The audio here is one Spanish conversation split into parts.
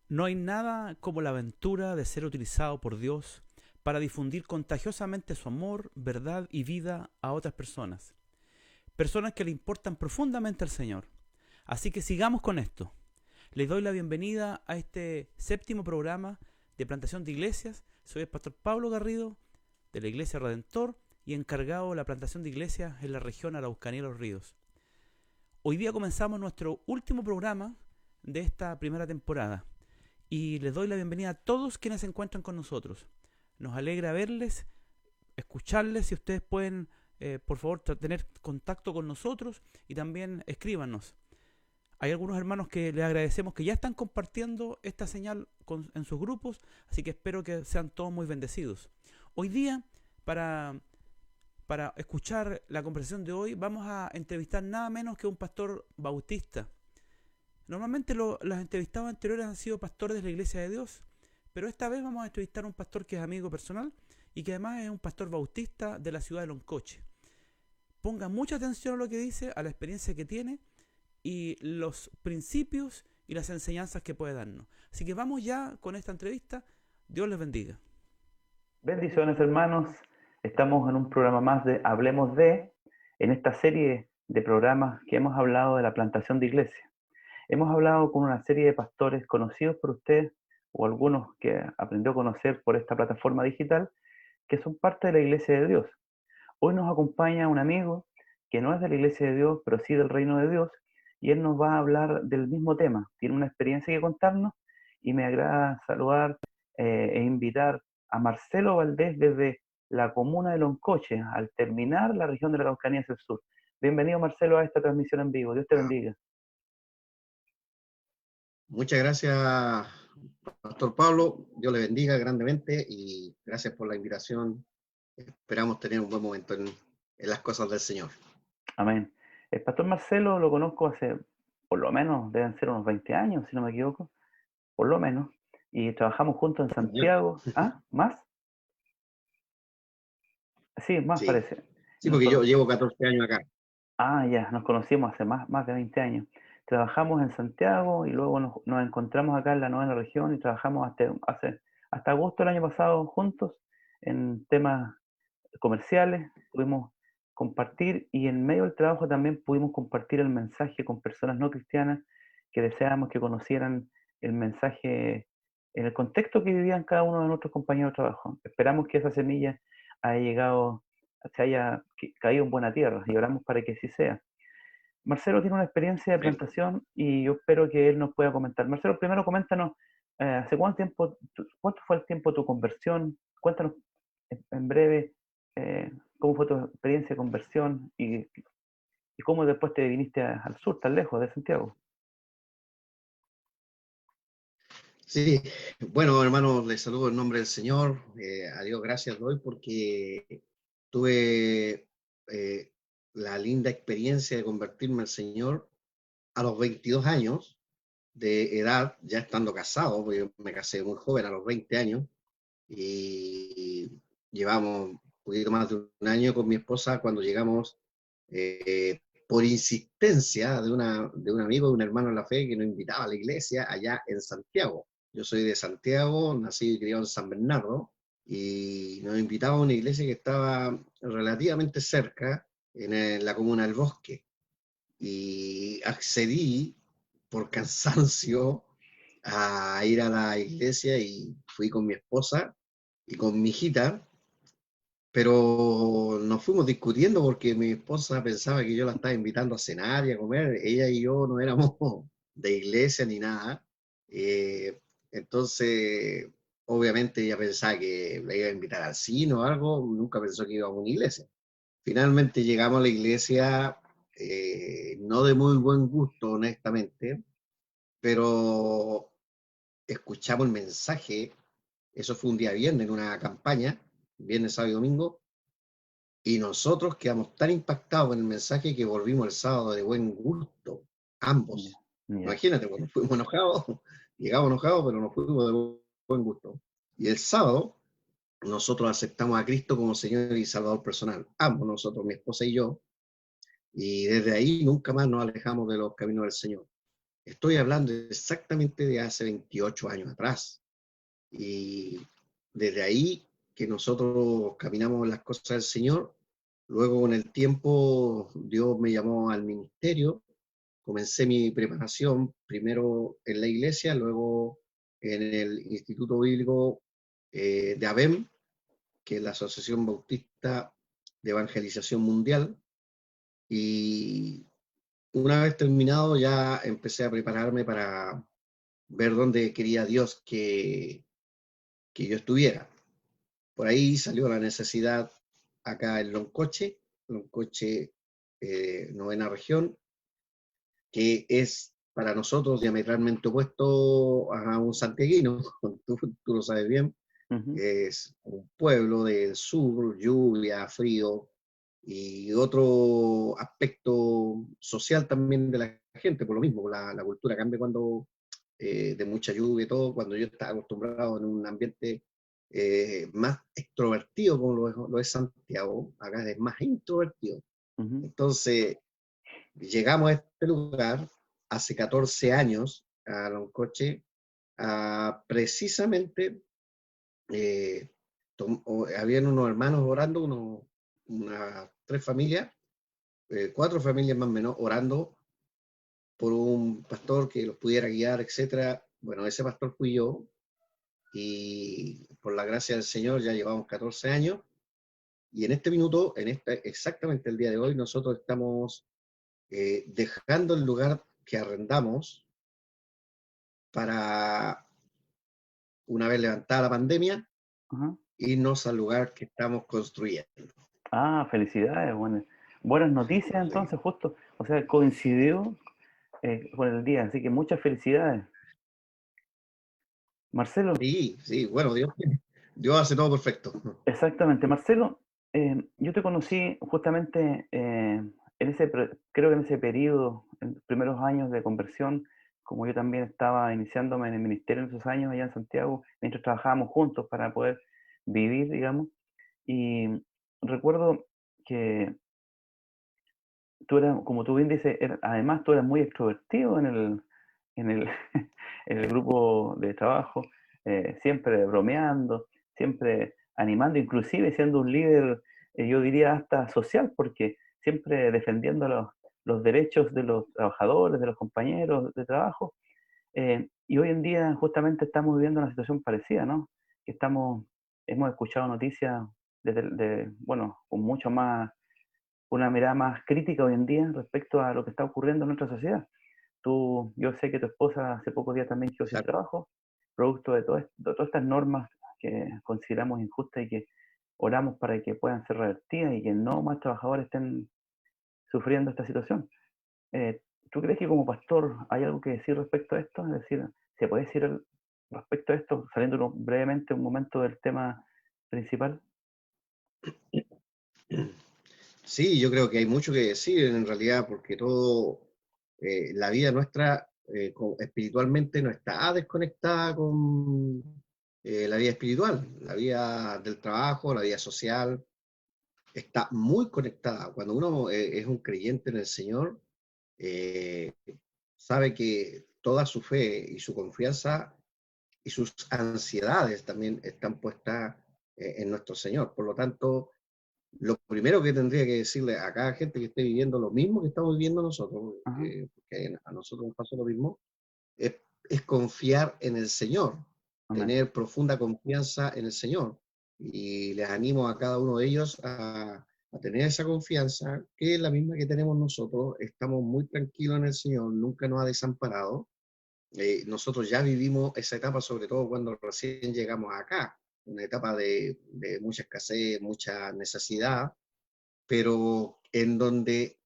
No hay nada como la aventura de ser utilizado por Dios para difundir contagiosamente su amor, verdad y vida a otras personas. Personas que le importan profundamente al Señor. Así que sigamos con esto. Les doy la bienvenida a este séptimo programa de plantación de iglesias. Soy el pastor Pablo Garrido de la Iglesia Redentor y encargado de la plantación de iglesias en la región Araucanía y Los Ríos. Hoy día comenzamos nuestro último programa de esta primera temporada. Y les doy la bienvenida a todos quienes se encuentran con nosotros. Nos alegra verles, escucharles. Si ustedes pueden, por favor, tener contacto con nosotros y también escríbanos. Hay algunos hermanos que les agradecemos que ya están compartiendo esta señal en sus grupos, así que espero que sean todos muy bendecidos. Hoy día, para escuchar la conversación de hoy, vamos a entrevistar nada menos que a un pastor bautista. Normalmente las entrevistados anteriores han sido pastores de la Iglesia de Dios, pero esta vez vamos a entrevistar a un pastor que es amigo personal y que además es un pastor bautista de la ciudad de Loncoche. Ponga mucha atención a lo que dice, a la experiencia que tiene y los principios y las enseñanzas que puede darnos. Así que vamos ya con esta entrevista. Dios les bendiga. Bendiciones, hermanos. Estamos en un programa más de Hablemos de, en esta serie de programas que hemos hablado de la plantación de iglesias. Hemos hablado con una serie de pastores conocidos por ustedes o algunos que aprendió a conocer por esta plataforma digital que son parte de la Iglesia de Dios. Hoy nos acompaña un amigo que no es de la Iglesia de Dios, pero sí del Reino de Dios, y él nos va a hablar del mismo tema. Tiene una experiencia que contarnos y me agrada saludar e invitar a Marcelo Valdés desde la comuna de Loncoche, al terminar la región de la Araucanía hacia el sur. Bienvenido, Marcelo, a esta transmisión en vivo. Dios te bendiga. Muchas gracias, Pastor Pablo. Dios le bendiga grandemente y gracias por la invitación. Esperamos tener un buen momento en las cosas del Señor. Amén. El pastor Marcelo lo conozco hace, por lo menos, deben ser unos 20 años, si no me equivoco, por lo menos, y trabajamos juntos en Santiago. ¿Ah? ¿Más? Sí, más Sí. parece. Sí, porque yo llevo 14 años acá. Ah, ya, nos conocimos hace más de 20 años. Trabajamos en Santiago y luego nos encontramos acá en la novena región y trabajamos hasta agosto del año pasado juntos en temas comerciales. Pudimos compartir y en medio del trabajo también pudimos compartir el mensaje con personas no cristianas que deseábamos que conocieran el mensaje en el contexto que vivían cada uno de nuestros compañeros de trabajo. Esperamos que esa semilla haya llegado, se haya caído en buena tierra y oramos para que así sea. Marcelo tiene una experiencia de plantación y yo espero que él nos pueda comentar. Marcelo, primero coméntanos, ¿hace cuánto fue el tiempo de tu conversión? Cuéntanos en breve cómo fue tu experiencia de conversión y cómo después te viniste al sur, tan lejos de Santiago. Sí, bueno, hermanos, les saludo en nombre del Señor. A Dios gracias doy porque tuve la linda experiencia de convertirme al Señor a los 22 años de edad, ya estando casado, porque yo me casé muy joven, a los 20 años, y llevamos un poquito más de un año con mi esposa cuando llegamos por insistencia de un amigo, de un hermano en la fe que nos invitaba a la iglesia allá en Santiago. Yo soy de Santiago, nací y criado en San Bernardo, y nos invitaba a una iglesia que estaba relativamente cerca, en la comuna del Bosque. Y accedí por cansancio a ir a la iglesia y fui con mi esposa y con mi hijita, pero nos fuimos discutiendo porque mi esposa pensaba que yo la estaba invitando a cenar y a comer. Ella y yo no éramos de iglesia ni nada. Eh, entonces, obviamente ella pensaba que la iba a invitar al cine o algo, nunca pensó que iba a una iglesia. Finalmente llegamos a la iglesia, no de muy buen gusto, honestamente, pero escuchamos el mensaje. Eso fue un día viernes en una campaña, viernes, sábado y domingo, y nosotros quedamos tan impactados con el mensaje que volvimos el sábado de buen gusto, Ya, ambos. ya. Imagínate, bueno, fuimos enojados, llegamos enojados, pero nos fuimos de buen gusto. Y el sábado nosotros aceptamos a Cristo como Señor y Salvador personal, ambos nosotros, mi esposa y yo, y desde ahí nunca más nos alejamos de los caminos del Señor. Estoy hablando exactamente de hace 28 años atrás. Y desde ahí que nosotros caminamos en las cosas del Señor, luego con el tiempo Dios me llamó al ministerio, comencé mi preparación primero en la iglesia, luego en el Instituto Bíblico de ABEM, que es la Asociación Bautista de Evangelización Mundial, y una vez terminado ya empecé a prepararme para ver dónde quería Dios que yo estuviera. Por ahí salió la necesidad acá en Loncoche, Loncoche, novena región, que es para nosotros diametralmente opuesto a un santiaguino, tú lo sabes bien, Ujú, es un pueblo del sur, lluvia, frío y otro aspecto social también de la gente, por lo mismo, la cultura cambia cuando de mucha lluvia y todo, cuando yo estaba acostumbrado en un ambiente más extrovertido como lo es Santiago, acá es más introvertido. ujú. Entonces, llegamos a este lugar hace 14 años, a Loncoche, precisamente, eh, habían unos hermanos orando, unas 3 familias, 4 familias más o menos, orando por un pastor que los pudiera guiar, etcétera. Bueno, ese pastor fui yo, y por la gracia del Señor ya llevamos 14 años, y en este minuto, exactamente el día de hoy, nosotros estamos dejando el lugar que arrendamos para, una vez levantada la pandemia, Ajá. irnos al lugar que estamos construyendo. Ah, felicidades, buenas noticias Sí, entonces, justo. O sea, coincidió con el día, así que muchas felicidades. Marcelo, sí, sí, bueno, Dios hace todo perfecto. exactamente, Marcelo, yo te conocí justamente en creo que en ese periodo, en los primeros años de conversión, como yo también estaba iniciándome en el ministerio en esos años allá en Santiago, mientras trabajábamos juntos para poder vivir, digamos, y recuerdo que tú eras, como tú bien dices, además tú eras muy extrovertido en el, en el grupo de trabajo, siempre bromeando, siempre animando, inclusive siendo un líder, yo diría hasta social, porque siempre defendiendo los derechos de los trabajadores, de los compañeros de trabajo. Y hoy en día justamente estamos viviendo una situación parecida, ¿no? Que hemos escuchado noticias bueno, con mucho más una mirada más crítica hoy en día respecto a lo que está ocurriendo en nuestra sociedad. Yo sé que tu esposa hace pocos días también quedó sin Exacto. trabajo, producto de todas estas normas que consideramos injustas y que oramos para que puedan ser revertidas y que no más trabajadores estén sufriendo esta situación. Eh, ¿Tú crees que como pastor hay algo que decir respecto a esto? Es decir, ¿se puede decir respecto a esto, saliendo brevemente un momento del tema principal? Sí, yo creo que hay mucho que decir en realidad, porque la vida nuestra espiritualmente no está desconectada con la vida espiritual, la vida del trabajo, la vida social, está muy conectada. Cuando uno es un creyente en el Señor, eh, sabe que toda su fe y su confianza y sus ansiedades también están puestas en nuestro Señor. Por lo tanto, lo primero que tendría que decirle a cada gente que esté viviendo lo mismo que estamos viviendo nosotros, Ajá, porque a nosotros nos pasó lo mismo, es confiar en el Señor, amén. tener profunda confianza en el Señor. y les animo a cada uno de ellos a tener esa confianza, que es la misma que tenemos nosotros. Estamos muy tranquilos en el Señor, nunca nos ha desamparado. Nosotros ya vivimos esa etapa, sobre todo cuando recién llegamos acá, una etapa de mucha escasez, mucha necesidad, pero en donde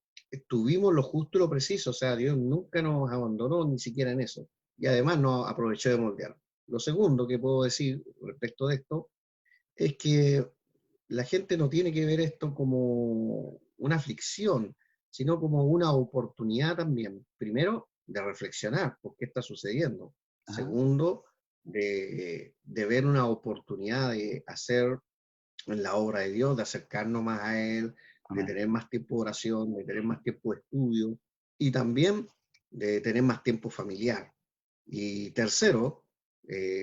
tuvimos lo justo y lo preciso. O sea, Dios nunca nos abandonó ni siquiera en eso, y además nos aprovechó de moldear. Lo segundo que puedo decir respecto de esto es que la gente no tiene que ver esto como una aflicción, sino como una oportunidad también. Primero, de reflexionar por qué está sucediendo. Ajá, Segundo, de ver una oportunidad de hacer la obra de Dios, de acercarnos más a Él, de amén. tener más tiempo de oración, de tener más tiempo de estudio y también de tener más tiempo familiar. Y tercero,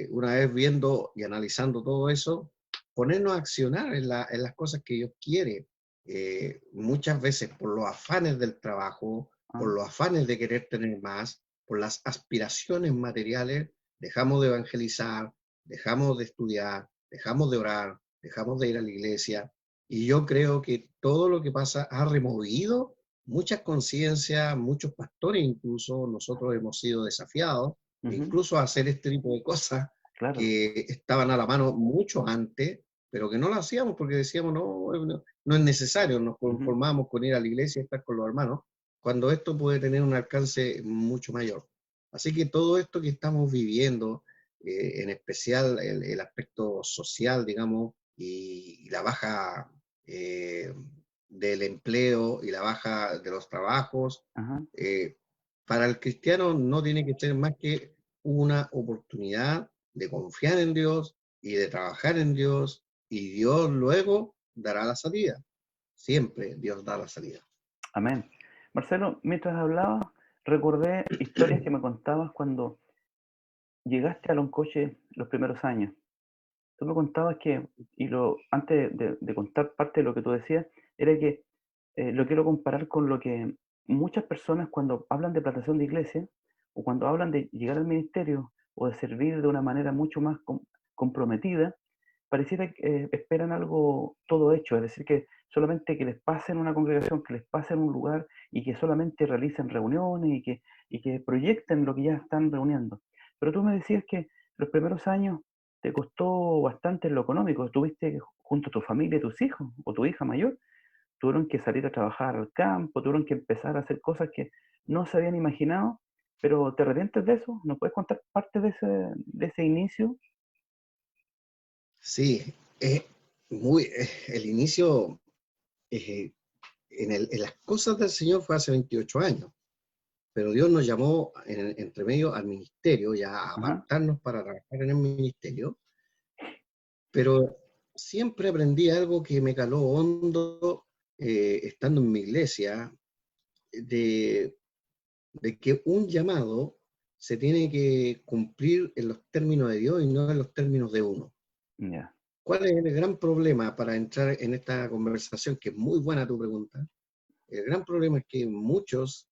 una vez viendo y analizando todo eso, ponernos a accionar en las cosas que Dios quiere. Muchas veces por los afanes del trabajo, por Ah, los afanes de querer tener más, por las aspiraciones materiales, dejamos de evangelizar, dejamos de estudiar, dejamos de orar, dejamos de ir a la iglesia. Y yo creo que todo lo que pasa ha removido muchas conciencias, muchos pastores incluso, nosotros hemos sido desafiados ujú, incluso a hacer este tipo de cosas claro. que estaban a la mano mucho antes, pero que no lo hacíamos porque decíamos, no es necesario, nos Ujú. conformamos con ir a la iglesia y estar con los hermanos, cuando esto puede tener un alcance mucho mayor. Así que todo esto que estamos viviendo, en especial el aspecto social, digamos, y la baja eh, del empleo y la baja de los trabajos, Ajá. eh, para el cristiano no tiene que ser más que una oportunidad de confiar en Dios y de trabajar en Dios, y Dios luego dará la salida. Siempre Dios da la salida. Amén. Marcelo, mientras hablabas, recordé historias que me contabas cuando llegaste a Loncoche los primeros años. Tú me contabas que, antes de contar parte de lo que tú decías, era que lo quiero comparar con lo que muchas personas cuando hablan de plantación de iglesia o cuando hablan de llegar al ministerio o de servir de una manera mucho más comprometida, pareciera que esperan algo todo hecho, es decir, que solamente que les pase en una congregación, que les pase en un lugar y que solamente realicen reuniones y que proyecten lo que ya están reuniendo. Pero tú me decías que los primeros años te costó bastante en lo económico, tuviste junto a tu familia y tus hijos o tu hija mayor, tuvieron que salir a trabajar al campo, tuvieron que empezar a hacer cosas que no se habían imaginado, pero ¿te arrepientes de eso? ¿Nos puedes contar parte de ese inicio? Sí, el inicio eh, en las cosas del Señor fue hace 28 años, pero Dios nos llamó entre medio al ministerio, ya a Ajá, apartarnos para trabajar en el ministerio, pero siempre aprendí algo que me caló hondo, estando en mi iglesia, de, de que un llamado se tiene que cumplir en los términos de Dios y no en los términos de uno. ya, ¿Cuál es el gran problema para entrar en esta conversación? Que es muy buena tu pregunta. El gran problema es que muchos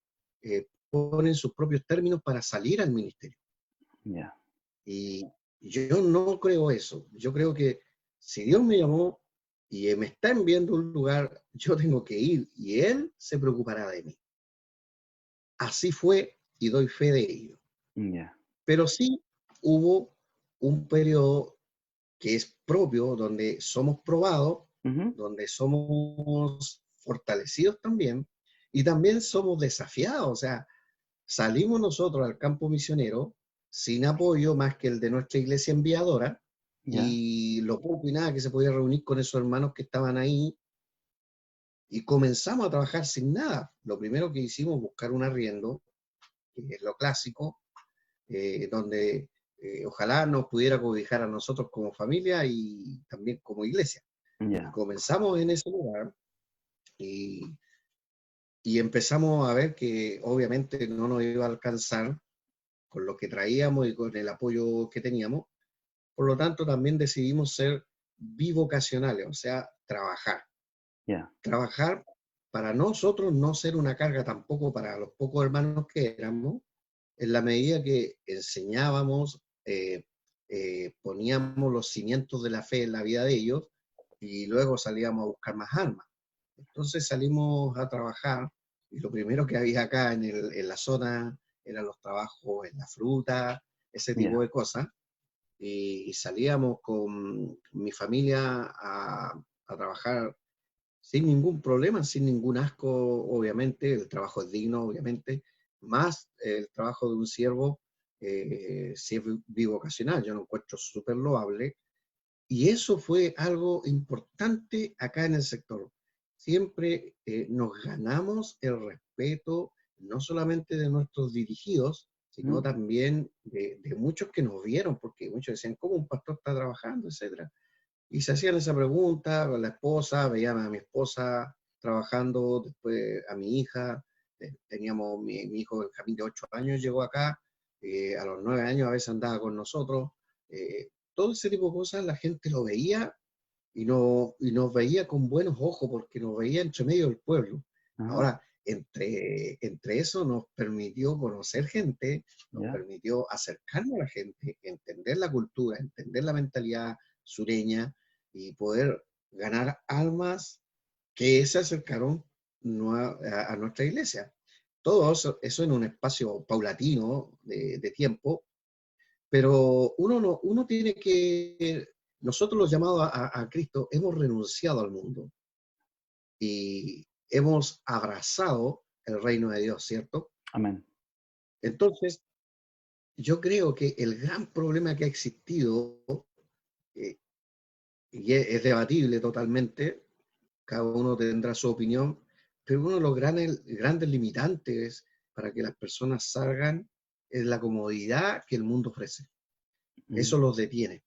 ponen sus propios términos para salir al ministerio. ya, Y yo no creo eso. Yo creo que si Dios me llamó y me está enviando a un lugar, yo tengo que ir y Él se preocupará de mí. Así fue y doy fe de ello. ya, Pero sí hubo un periodo que es propio, donde somos probados, ujú, donde somos fortalecidos también, y también somos desafiados. O sea, salimos nosotros al campo misionero sin apoyo más que el de nuestra iglesia enviadora, ya, y lo poco y nada que se podía reunir con esos hermanos que estaban ahí, y comenzamos a trabajar sin nada. Lo primero que hicimos, buscar un arriendo, que es lo clásico, donde ojalá nos pudiera cobijar a nosotros como familia y también como iglesia. Y ya, comenzamos en ese lugar, y, y empezamos a ver que obviamente no nos iba a alcanzar con lo que traíamos y con el apoyo que teníamos. Por lo tanto, también decidimos ser bivocacionales, o sea, trabajar. ya, Trabajar para nosotros no ser una carga tampoco para los pocos hermanos que éramos, en la medida que enseñábamos, poníamos los cimientos de la fe en la vida de ellos, y luego salíamos a buscar más almas. Entonces salimos a trabajar y lo primero que había acá en la zona eran los trabajos en la fruta, ese tipo Ya, de cosas. Y salíamos con mi familia a trabajar sin ningún problema, sin ningún asco, obviamente. El trabajo es digno, obviamente. Más el trabajo de un siervo, si es bivocacional, yo lo encuentro súper loable. Y eso fue algo importante acá en el sector. Siempre nos ganamos el respeto, no solamente de nuestros dirigidos, sino ¿mm? también de muchos que nos vieron, porque muchos decían, ¿cómo un pastor está trabajando, etcétera? Y se hacían esa pregunta, la esposa, veían a mi esposa trabajando, después a mi hija, teníamos mi hijo Benjamín de 8 años, llegó acá, a los 9 años a veces andaba con nosotros, todo ese tipo de cosas la gente lo veía y nos veía con buenos ojos porque nos veía entre medio del pueblo. Ajá, Ahora, entre eso nos permitió conocer gente, nos ya, permitió acercarnos a la gente, entender la cultura, entender la mentalidad sureña y poder ganar almas que se acercaron a nuestra iglesia. Todo eso en un espacio paulatino de tiempo, pero uno tiene que, nosotros los llamados a Cristo, hemos renunciado al mundo y hemos abrazado el reino de Dios, ¿cierto? amén. Entonces, yo creo que el gran problema que ha existido, eh, y es debatible totalmente, cada uno tendrá su opinión, pero uno de los grandes limitantes para que las personas salgan es la comodidad que el mundo ofrece. Mm, Eso los detiene.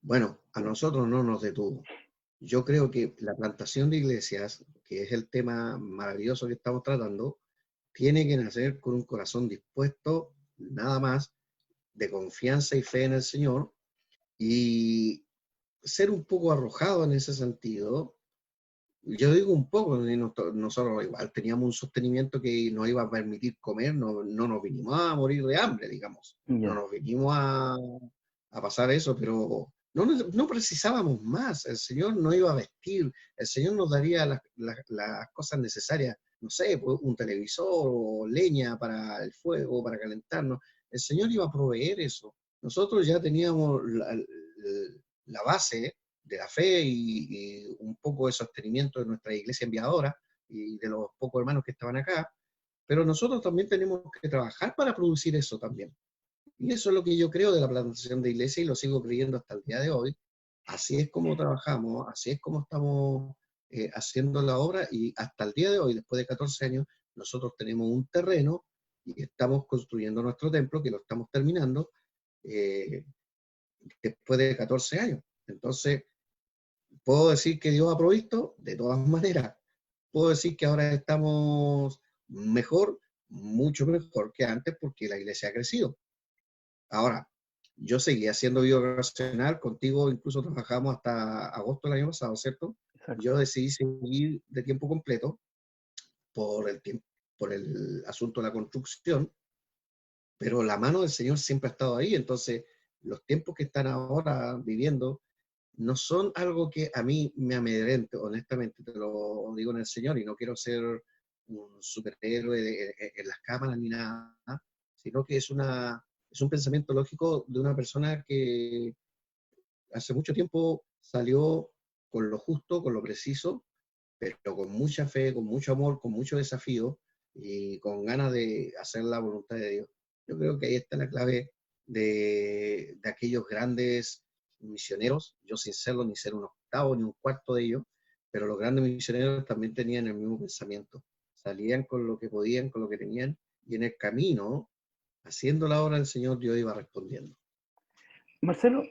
Bueno, a nosotros no nos detuvo. Yo creo que la plantación de iglesias, que es el tema maravilloso que estamos tratando, tiene que nacer con un corazón dispuesto, nada más, de confianza y fe en el Señor, y ser un poco arrojado en ese sentido. Yo digo un poco, nosotros igual teníamos un sostenimiento que nos iba a permitir comer, no nos vinimos a morir de hambre, digamos, no ya, nos vinimos a pasar eso, pero no precisábamos más, el Señor nos iba a vestir, el Señor nos daría las cosas necesarias, no sé, pues, un televisor o leña para el fuego, para calentarnos, el Señor iba a proveer eso. Nosotros ya teníamos la base de la fe y un poco de sostenimiento de nuestra iglesia enviadora y de los pocos hermanos que estaban acá, pero nosotros también tenemos que trabajar para producir eso también. Y eso es lo que yo creo de la plantación de iglesia y lo sigo creyendo hasta el día de hoy. Así es como trabajamos, así es como estamos haciendo la obra y hasta el día de hoy, después de 14 años, nosotros tenemos un terreno y estamos construyendo nuestro templo, que lo estamos terminando eh, después de 14 años. Entonces, ¿puedo decir que Dios ha provisto? De todas maneras. ¿Puedo decir que ahora estamos mejor? Mucho mejor que antes porque la iglesia ha crecido. Ahora, yo seguí haciendo vida racional, contigo incluso trabajamos hasta agosto del año pasado, ¿cierto? exacto. Yo decidí seguir de tiempo completo por el asunto de la construcción, pero la mano del Señor siempre ha estado ahí, entonces los tiempos que están ahora viviendo no son algo que a mí me amedrente, honestamente, te lo digo en el Señor, y no quiero ser un superhéroe en las cámaras ni nada, sino que es un pensamiento lógico de una persona que hace mucho tiempo salió con lo justo, con lo preciso, pero con mucha fe, con mucho amor, con mucho desafío y con ganas de hacer la voluntad de Dios. Yo creo que ahí está la clave de aquellos grandes misioneros, yo sin serlo ni ser un octavo ni un cuarto de ellos, pero los grandes misioneros también tenían el mismo pensamiento. Salían con lo que podían, con lo que tenían, y en el camino, haciendo la obra del Señor, Dios iba respondiendo. Marcelo,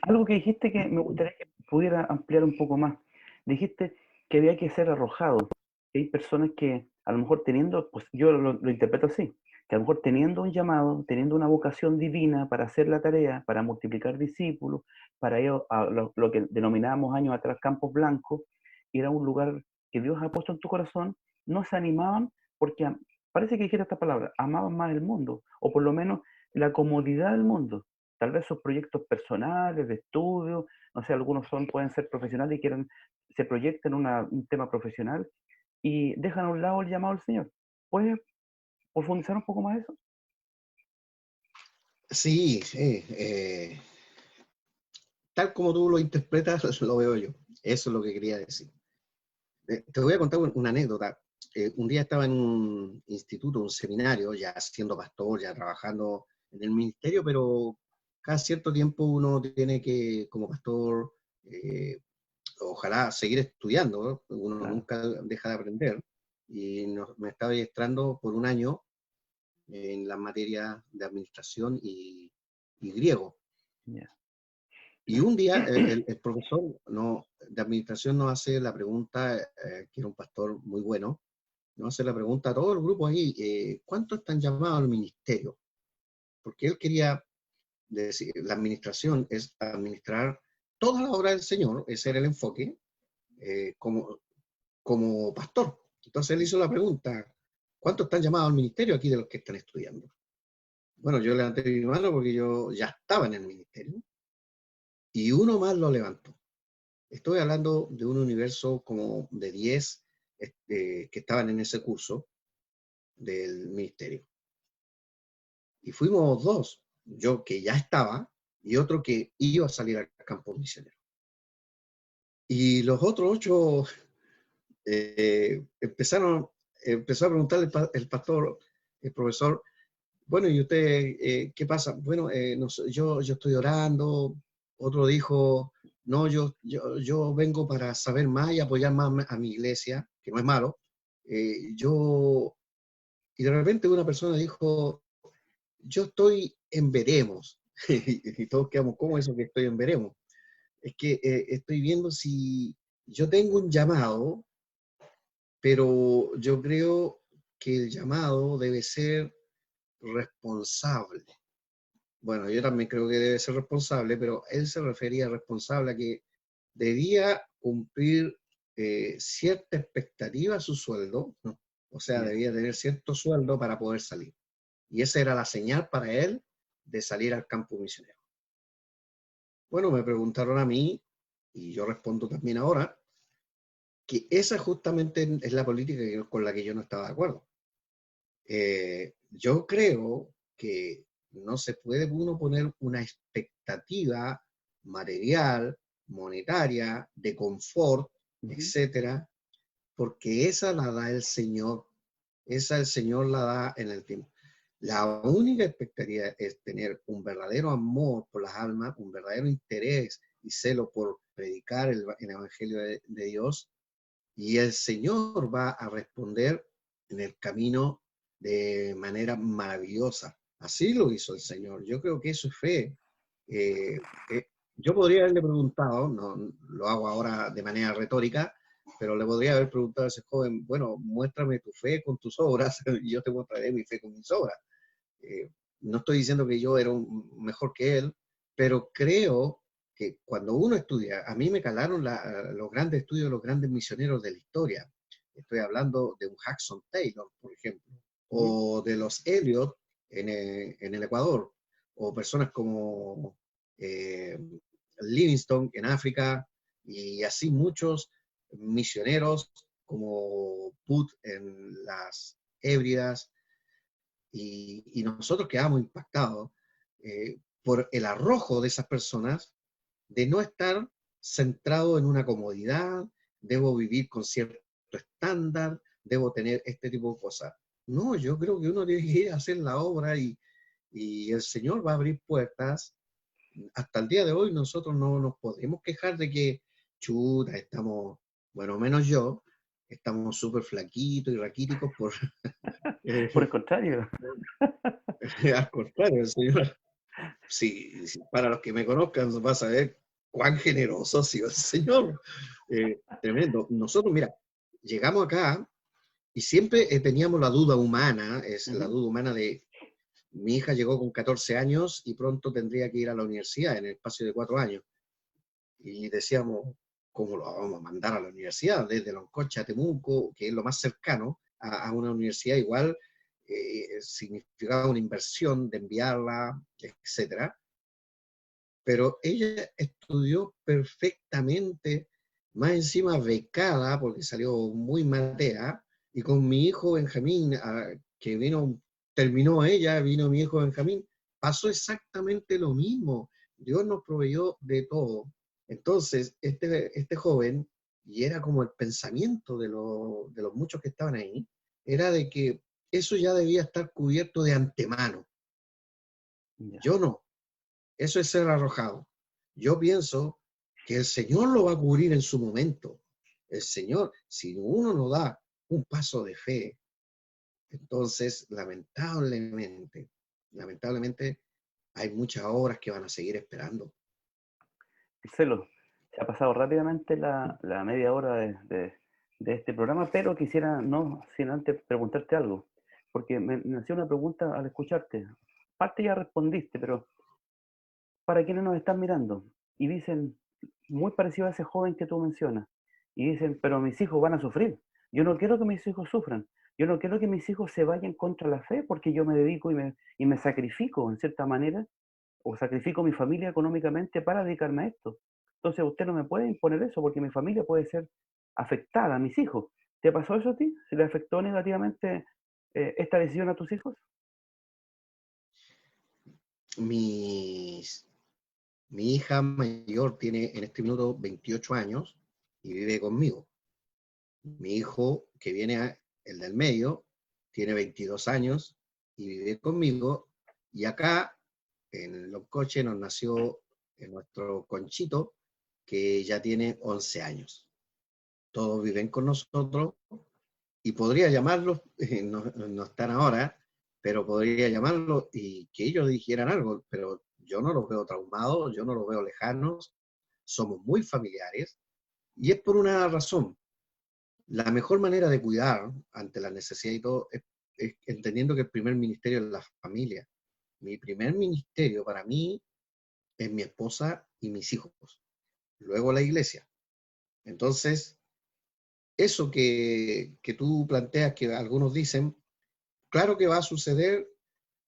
algo que dijiste que me gustaría que pudiera ampliar un poco más. Dijiste que había que ser arrojado. Hay personas que a lo mejor teniendo, pues yo lo interpreto así, que a lo mejor teniendo un llamado, teniendo una vocación divina para hacer la tarea, para multiplicar discípulos, para ir a lo que denominábamos años atrás campos blancos, ir a un lugar que Dios ha puesto en tu corazón, no se animaban porque parece que dijiste esta palabra, amaban más el mundo, o por lo menos la comodidad del mundo. tal vez sus proyectos personales, de estudio, no sé, algunos pueden ser profesionales y se proyectan un tema profesional y dejan a un lado el llamado del Señor. ¿Puedes profundizar un poco más eso? Sí, sí, tal como tú lo interpretas, lo veo yo. Eso es lo que quería decir. Te voy a contar una anécdota. Un día estaba en un instituto, un seminario, ya siendo pastor, ya trabajando en el ministerio, pero cada cierto tiempo uno tiene que, como pastor, ojalá seguir estudiando, ¿no? Uno Claro, nunca deja de aprender. Y me estaba adiestrando por un año en las materias de administración y griego. ya. Y un día el profesor de administración nos hace la pregunta, que era un pastor muy bueno, nos hace la pregunta a todo el grupo ahí, ¿cuántos están llamados al ministerio? Porque él quería decir, la administración es administrar toda la obra del Señor, ese era el enfoque, como pastor. Entonces él hizo la pregunta, ¿cuántos están llamados al ministerio aquí de los que están estudiando? Bueno, yo levanté mi mano porque yo ya estaba en el ministerio y uno más lo levantó. Estoy hablando de un universo como de 10 que estaban en ese curso del ministerio. Y fuimos dos, yo que ya estaba y otro que iba a salir al campo misionero. Y los otros 8 empezó a preguntarle el pastor, el profesor, bueno, ¿y usted qué pasa? Bueno, no sé, yo estoy orando. Otro dijo, no, yo vengo para saber más y apoyar más a mi iglesia, que no es malo. Y de repente una persona dijo, yo estoy en veremos. Y todos quedamos, ¿cómo eso que estoy en veremos? Es que estoy viendo si yo tengo un llamado, pero yo creo que el llamado debe ser responsable. Bueno, yo también creo que debe ser responsable, pero él se refería responsable a que debía cumplir cierta expectativa a su sueldo, ¿no? O sea, Ya. debía tener cierto sueldo para poder salir. Y esa era la señal para él de salir al campo misionero. Bueno, me preguntaron a mí, y yo respondo también ahora, que esa justamente es la política con la que yo no estaba de acuerdo. Yo creo que no se puede uno poner una expectativa material, monetaria, de confort, Ujú. etcétera, porque esa la da el Señor. Esa el Señor la da en el tiempo. La única expectativa es tener un verdadero amor por las almas, un verdadero interés y celo por predicar el Evangelio de Dios, y el Señor va a responder en el camino de manera maravillosa. Así lo hizo el Señor. Yo creo que eso es fe. Eh, yo podría haberle preguntado, no lo hago ahora de manera retórica, pero le podría haber preguntado a ese joven, bueno, muéstrame tu fe con tus obras y yo te mostraré mi fe con mis obras. Eh, no estoy diciendo que yo era mejor que él, pero creo que cuando uno estudia, a mí me calaron los grandes estudios de los grandes misioneros de la historia. Estoy hablando de un Hudson Taylor, por ejemplo, Ujú. o de los Elliot en el Ecuador, o personas como eh, Livingstone en África, y así muchos misioneros como Put en las Hébridas, y nosotros quedamos impactados por el arrojo de esas personas de no estar centrado en una comodidad, debo vivir con cierto estándar, debo tener este tipo de cosas. No, yo creo que uno tiene que ir a hacer la obra y el Señor va a abrir puertas. Hasta el día de hoy nosotros no nos podemos quejar de que, chuta, estamos, bueno, menos yo, estamos súper flaquitos y raquíticos por... Por el contrario. al contrario, el Señor, si para los que me conozcan va a saber cuán generoso ha sido el Señor. Tremendo. Nosotros, mira, llegamos acá y siempre teníamos la duda humana, es la Ujú. duda humana de mi hija llegó con 14 años y pronto tendría que ir a la universidad en el espacio de 4 años. Y decíamos, ¿cómo lo vamos a mandar a la universidad? Desde Loncocha a Temuco, que es lo más cercano a una universidad, igual significaba una inversión de enviarla, etcétera. pero ella estudió perfectamente, más encima becada, porque salió muy matea, y con mi hijo Benjamín, que vino, terminó ella, vino mi hijo Benjamín, pasó exactamente lo mismo. Dios nos proveyó de todo. Entonces, este joven, y era como el pensamiento de los muchos que estaban ahí, era de que eso ya debía estar cubierto de antemano. Ya. Yo no. Eso es ser arrojado. Yo pienso que el Señor lo va a cubrir en su momento. El Señor, si uno no da un paso de fe, entonces lamentablemente hay muchas obras que van a seguir esperando. Marcelo, se ha pasado rápidamente la media hora de este programa, pero quisiera, no sin antes preguntarte algo, porque me nació una pregunta al escucharte. Parte ya respondiste, pero para quienes nos están mirando y dicen, muy parecido a ese joven que tú mencionas, y dicen, pero mis hijos van a sufrir. Yo no quiero que mis hijos sufran. Yo no quiero que mis hijos se vayan contra la fe porque yo me dedico y me sacrifico en cierta manera o sacrifico mi familia económicamente para dedicarme a esto. Entonces usted no me puede imponer eso porque mi familia puede ser afectada, a mis hijos. ¿Te pasó eso a ti? ¿Se le afectó negativamente esta decisión a tus hijos? Mis, Mi hija mayor tiene en este minuto 28 años y vive conmigo. Mi hijo, que viene, el del medio, tiene 22 años y vive conmigo. Y acá, en Loncoche, nos nació nuestro Conchito, que ya tiene 11 años. Todos viven con nosotros y podría llamarlos, no están ahora, pero podría llamarlos y que ellos dijeran algo, pero yo no los veo traumados, yo no los veo lejanos, somos muy familiares y es por una razón. La mejor manera de cuidar ante la necesidad y todo es entendiendo que el primer ministerio es la familia. Mi primer ministerio para mí es mi esposa y mis hijos, luego la iglesia. Entonces, eso que tú planteas, que algunos dicen, claro que va a suceder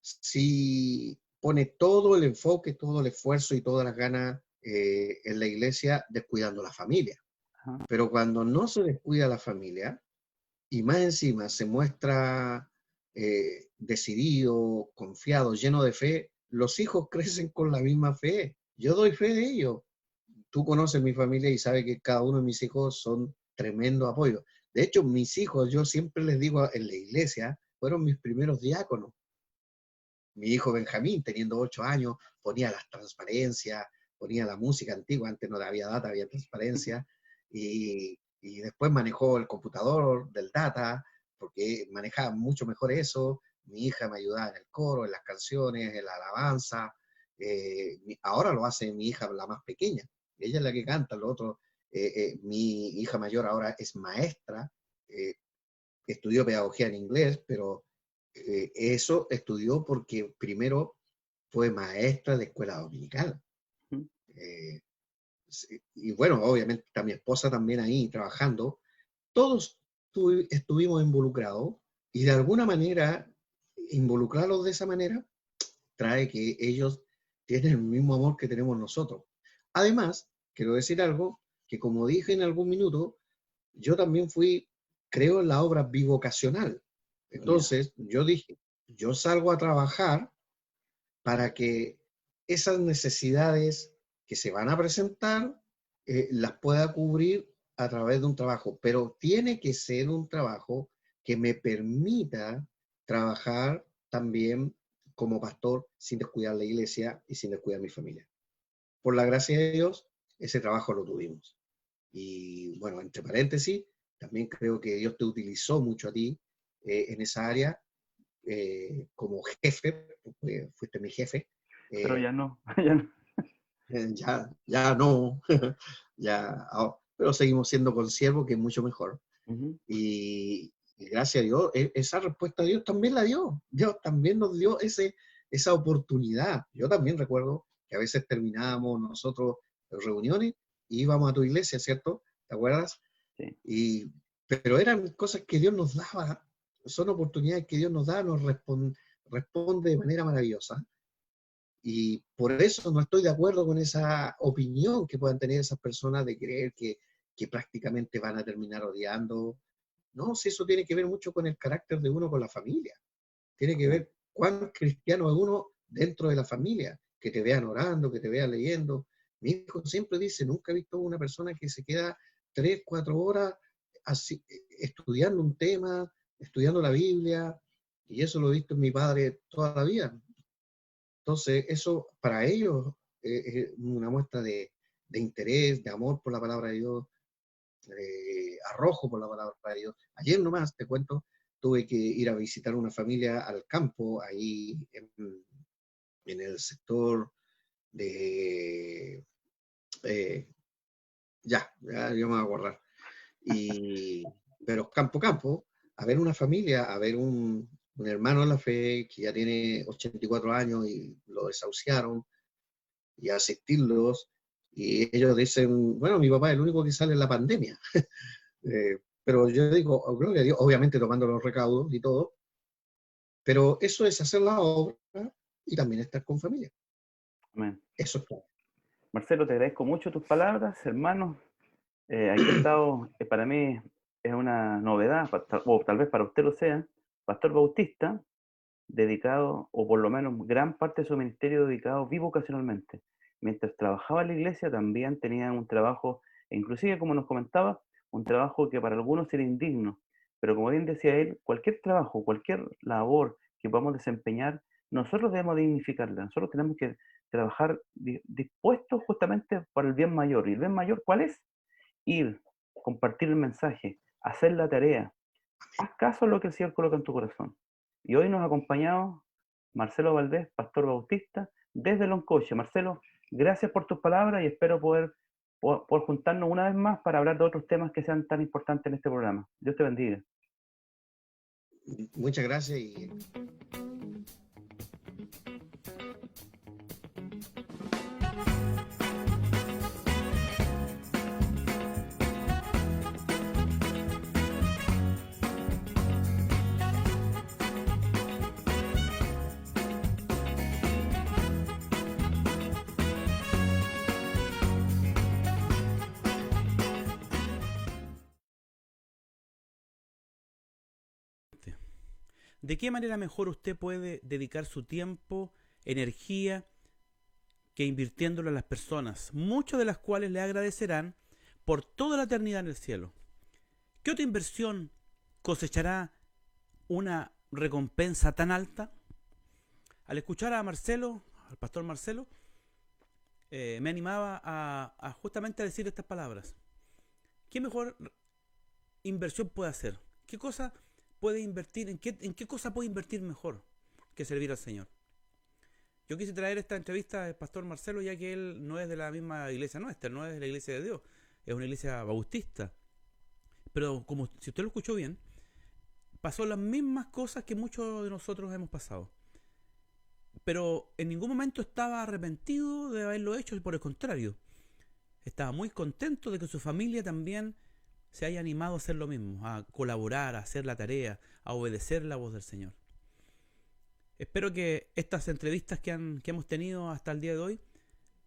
si pone todo el enfoque, todo el esfuerzo y todas las ganas en la iglesia, descuidando la familia. Ajá. Pero cuando no se descuida la familia, y más encima se muestra decidido, confiado, lleno de fe, los hijos crecen con la misma fe. Yo doy fe de ello. Tú conoces mi familia y sabes que cada uno de mis hijos son tremendo apoyo. De hecho, mis hijos, yo siempre les digo en la iglesia, fueron mis primeros diáconos. Mi hijo Benjamín, teniendo 8 años, ponía las transparencias, ponía la música antigua, antes no había data, había transparencia, y después manejó el computador del data, porque manejaba mucho mejor eso. Mi hija me ayudaba en el coro, en las canciones, en la alabanza. Ahora lo hace mi hija, la más pequeña. Ella es la que canta, lo otro. Mi hija mayor ahora es maestra, estudió pedagogía en inglés, pero eso estudió porque primero fue maestra de escuela dominical. Eh, y bueno, obviamente está mi esposa también ahí trabajando. Todos estuvimos involucrados y de alguna manera, involucrarlos de esa manera, trae que ellos tienen el mismo amor que tenemos nosotros. Además, quiero decir algo que como dije en algún minuto, yo también creo en la obra bivocacional. Entonces, yo dije, yo salgo a trabajar para que esas necesidades que se van a presentar las pueda cubrir a través de un trabajo, pero tiene que ser un trabajo que me permita trabajar también como pastor sin descuidar la iglesia y sin descuidar mi familia. Por la gracia de Dios, ese trabajo lo tuvimos. Y bueno, entre paréntesis, también creo que Dios te utilizó mucho a ti en esa área como jefe, fuiste mi jefe. Pero ya no, ya no. Ya no, ya, pero seguimos siendo consiervos, que es mucho mejor. Y gracias a Dios, esa respuesta Dios también la dio. Dios también nos dio esa oportunidad. Yo también recuerdo que a veces terminábamos nosotros reuniones y íbamos a tu iglesia, ¿cierto? ¿Te acuerdas? Sí. Pero eran cosas que Dios nos daba, son oportunidades que Dios nos da, nos responde de manera maravillosa. Y por eso no estoy de acuerdo con esa opinión que puedan tener esas personas de creer que prácticamente van a terminar odiando. No, si eso tiene que ver mucho con el carácter de uno con la familia. Tiene que ver cuán cristiano es uno dentro de la familia, que te vean orando, que te vean leyendo. Mi hijo siempre dice, nunca he visto una persona que se queda 3, 4 horas así, estudiando un tema, estudiando la Biblia, y eso lo he visto en mi padre toda la vida. Entonces, eso para ellos es una muestra de interés, de amor por la palabra de Dios, arrojo por la palabra de Dios. Ayer nomás, te cuento, tuve que ir a visitar una familia al campo, ahí en el sector de... ya yo me voy a acordar. Pero campo, a ver una familia, a ver un hermano en la fe que ya tiene 84 años y lo desahuciaron, y asistirlos, y ellos dicen, bueno, mi papá es el único que sale en la pandemia. Pero yo digo, oh, gloria a Dios, obviamente tomando los recaudos y todo, pero eso es hacer la obra y también estar con familia. Amén. Eso es todo. Marcelo, te agradezco mucho tus palabras, hermano. Aquí he estado, para mí es una novedad, o tal vez para usted lo sea, pastor bautista, dedicado, o por lo menos gran parte de su ministerio dedicado bivocacionalmente. Mientras trabajaba en la iglesia, también tenía un trabajo, inclusive como nos comentaba, un trabajo que para algunos era indigno, pero como bien decía él, cualquier trabajo, cualquier labor que podamos desempeñar, nosotros debemos dignificarla, nosotros tenemos que trabajar dispuestos justamente para el bien mayor. ¿Y el bien mayor cuál es? Ir, compartir el mensaje, hacer la tarea. Haz caso a lo que el Señor coloca en tu corazón. Y hoy nos ha acompañado Marcelo Valdés, pastor bautista, desde Loncoche. Marcelo, gracias por tus palabras y espero poder juntarnos una vez más para hablar de otros temas que sean tan importantes en este programa. Dios te bendiga. Muchas gracias y... ¿De qué manera mejor usted puede dedicar su tiempo, energía, que invirtiéndolo en las personas, muchas de las cuales le agradecerán por toda la eternidad en el cielo? ¿Qué otra inversión cosechará una recompensa tan alta? Al escuchar a Marcelo, al pastor Marcelo, me animaba a justamente a decir estas palabras. ¿Qué mejor inversión puede hacer? ¿Qué cosa puede invertir? ¿En qué cosa puede invertir mejor que servir al Señor? Yo quise traer esta entrevista al pastor Marcelo, ya que él no es de la misma iglesia nuestra, no es de la iglesia de Dios, es una iglesia bautista. Pero como si usted lo escuchó bien, pasó las mismas cosas que muchos de nosotros hemos pasado. Pero en ningún momento estaba arrepentido de haberlo hecho, y por el contrario, estaba muy contento de que su familia también se haya animado a hacer lo mismo, a colaborar, a hacer la tarea, a obedecer la voz del Señor. Espero que estas entrevistas que hemos tenido hasta el día de hoy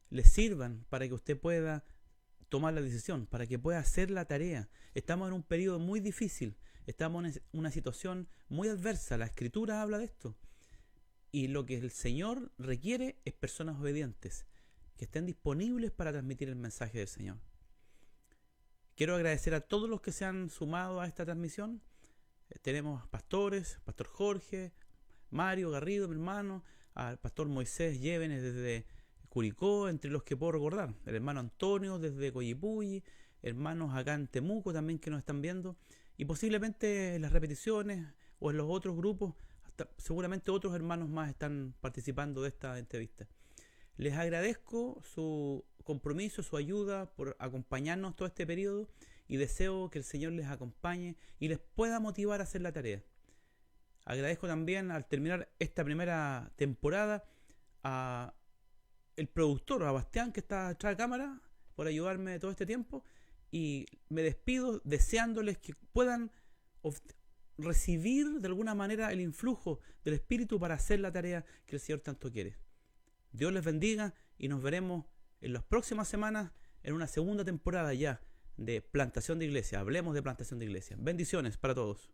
les sirvan para que usted pueda tomar la decisión, para que pueda hacer la tarea. Estamos en un periodo muy difícil, estamos en una situación muy adversa, la Escritura habla de esto. Y lo que el Señor requiere es personas obedientes, que estén disponibles para transmitir el mensaje del Señor. Quiero agradecer a todos los que se han sumado a esta transmisión. Tenemos pastores, pastor Jorge, Mario Garrido, mi hermano, al pastor Moisés Llévenes desde Curicó, entre los que puedo recordar, el hermano Antonio desde Coyipulli, hermanos acá en Temuco también que nos están viendo, y posiblemente en las repeticiones o en los otros grupos, seguramente otros hermanos más están participando de esta entrevista. Les agradezco su compromiso, su ayuda por acompañarnos todo este periodo y deseo que el Señor les acompañe y les pueda motivar a hacer la tarea. Agradezco también al terminar esta primera temporada a el productor, a Bastián, que está atrás de cámara, por ayudarme todo este tiempo, y me despido deseándoles que puedan recibir de alguna manera el influjo del Espíritu para hacer la tarea que el Señor tanto quiere. Dios les bendiga y nos veremos en las próximas semanas en una segunda temporada ya de Plantación de Iglesia. Hablemos de Plantación de Iglesia. Bendiciones para todos.